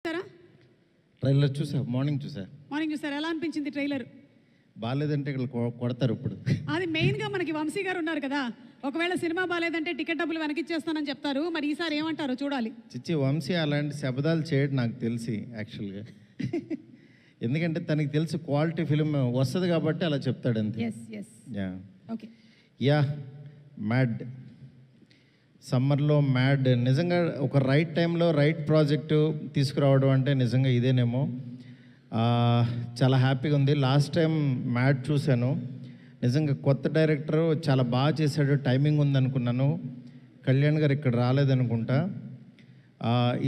Trailer చూసా, morning చూసారు. ఎలా అనిపించింది ట్రైలర్? బాగాలేదంటే ఇక్కడ కొడతారు. ఇప్పుడు అది మెయిన్గా మనకి వంశీ గారు ఉన్నారు కదా, ఒకవేళ సినిమా బాగాలేదంటే టికెట్ డబ్బులు వెనకిచ్చేస్తానని చెప్తారు. మరి ఈసారి ఏమంటారో చూడాలి. చిచ్చి వంశీ అలాంటి శబ్దాలు చేయడం నాకు తెలిసి యాక్చువల్గా ఎందుకంటే తనకి తెలిసి క్వాలిటీ ఫిలిం వస్తుంది కాబట్టి అలా చెప్తాడు అంతే. యా మ్యాడ్ సమ్మర్లో మ్యాడ్ నిజంగా ఒక రైట్ టైంలో రైట్ ప్రాజెక్టు తీసుకురావడం అంటే నిజంగా ఇదేనేమో. చాలా హ్యాపీగా ఉంది. లాస్ట్ టైం మ్యాడ్ చూశాను, నిజంగా కొత్త డైరెక్టరు చాలా బాగా చేశాడు, టైమింగ్ ఉందనుకున్నాను. కళ్యాణ్ గారు ఇక్కడ రాలేదనుకుంటా.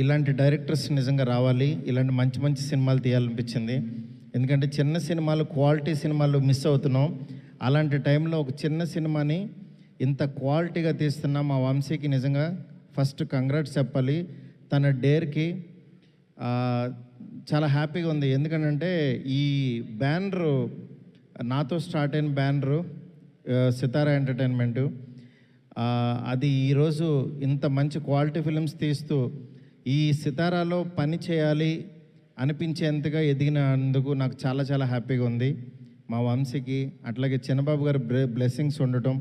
ఇలాంటి డైరెక్టర్స్ నిజంగా రావాలి, ఇలాంటి మంచి మంచి సినిమాలు తీయాలనిపించింది. ఎందుకంటే చిన్న సినిమాలు, క్వాలిటీ సినిమాలు మిస్ అవుతున్నాం. అలాంటి టైంలో ఒక చిన్న సినిమాని ఇంత క్వాలిటీగా తీస్తున్న మా వంశీకి నిజంగా ఫస్ట్ కంగ్రాట్స్ చెప్పాలి. తన డేర్కి చాలా హ్యాపీగా ఉంది. ఎందుకంటే ఈ బ్యానరు నాతో స్టార్ట్ అయిన బ్యానరు సితారా ఎంటర్టైన్మెంటు, అది ఈరోజు ఇంత మంచి క్వాలిటీ ఫిలిమ్స్ తీస్తూ ఈ సితారాలో పని చేయాలి అనిపించేంతగా ఎదిగినందుకు నాకు చాలా చాలా హ్యాపీగా ఉంది. మా వంశీకి అట్లాగే చిన్నబాబు గారి బ్లెస్సింగ్స్ ఉండటం,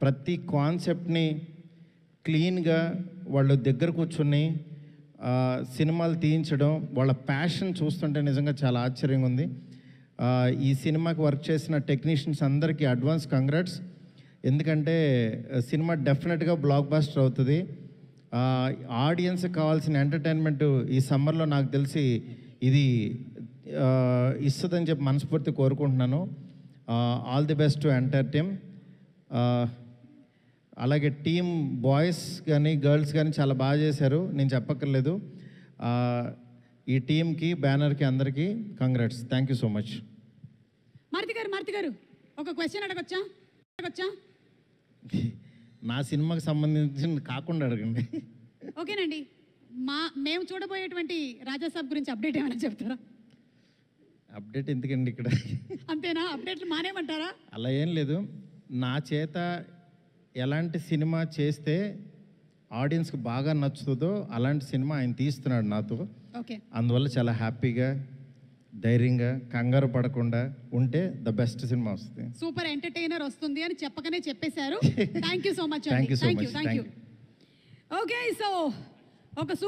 ప్రతి కాన్సెప్ట్ని క్లీన్గా వాళ్ళు దగ్గర కూర్చొని సినిమాలు తీయించడం, వాళ్ళ ప్యాషన్ చూస్తుంటే నిజంగా చాలా ఆశ్చర్యంగా ఉంది. ఈ సినిమాకి వర్క్ చేసిన టెక్నీషియన్స్ అందరికీ అడ్వాన్స్ కంగ్రాట్స్. ఎందుకంటే సినిమా డెఫినెట్గా బ్లాక్ బస్టర్ అవుతుంది. ఆడియన్స్కి కావాల్సిన ఎంటర్టైన్మెంట్ ఈ సమ్మర్లో నాకు తెలిసి ఇది ఇస్తుందని చెప్పి మనస్ఫూర్తి కోరుకుంటున్నాను. All the best to entire team. అలాగే టీమ్ బాయ్స్ కానీ గర్ల్స్ కానీ చాలా బాగా చేశారు, నేను చెప్పక్కర్లేదు. ఈ టీంకి, బ్యానర్కి అందరికీ congrats. Thank you so much. Maruthi గారు ఒక క్వశ్చన్ అడగొచ్చా? నా సినిమాకి సంబంధించిన కాకుండా అడగండి. ఓకేనండి. మేము చూడబోయేటువంటి రాజాసాబ్ గురించి అప్డేట్ ఏమైనా చెప్తారా? అప్డేట్ ఎందుకండి ఇక్కడ? అంతేనా? అప్డేట్లు మానేమంటారా? అలా ఏం లేదు. నా చేత ఎలాంటి సినిమా చేస్తే ఆడియన్స్కి బాగా నచ్చుతుందో అలాంటి సినిమా ఆయన తీస్తున్నాడు నాతో. అందువల్ల చాలా హ్యాపీగా, ధైర్యంగా, కంగారు పడకుండా ఉంటే ద బెస్ట్ సినిమా వస్తుంది. సూపర్ ఎంటర్టైనర్ వస్తుంది అని చెప్పకనే చెప్పేశారు. Thank you so much. Thank you so much. Okay, so ఒక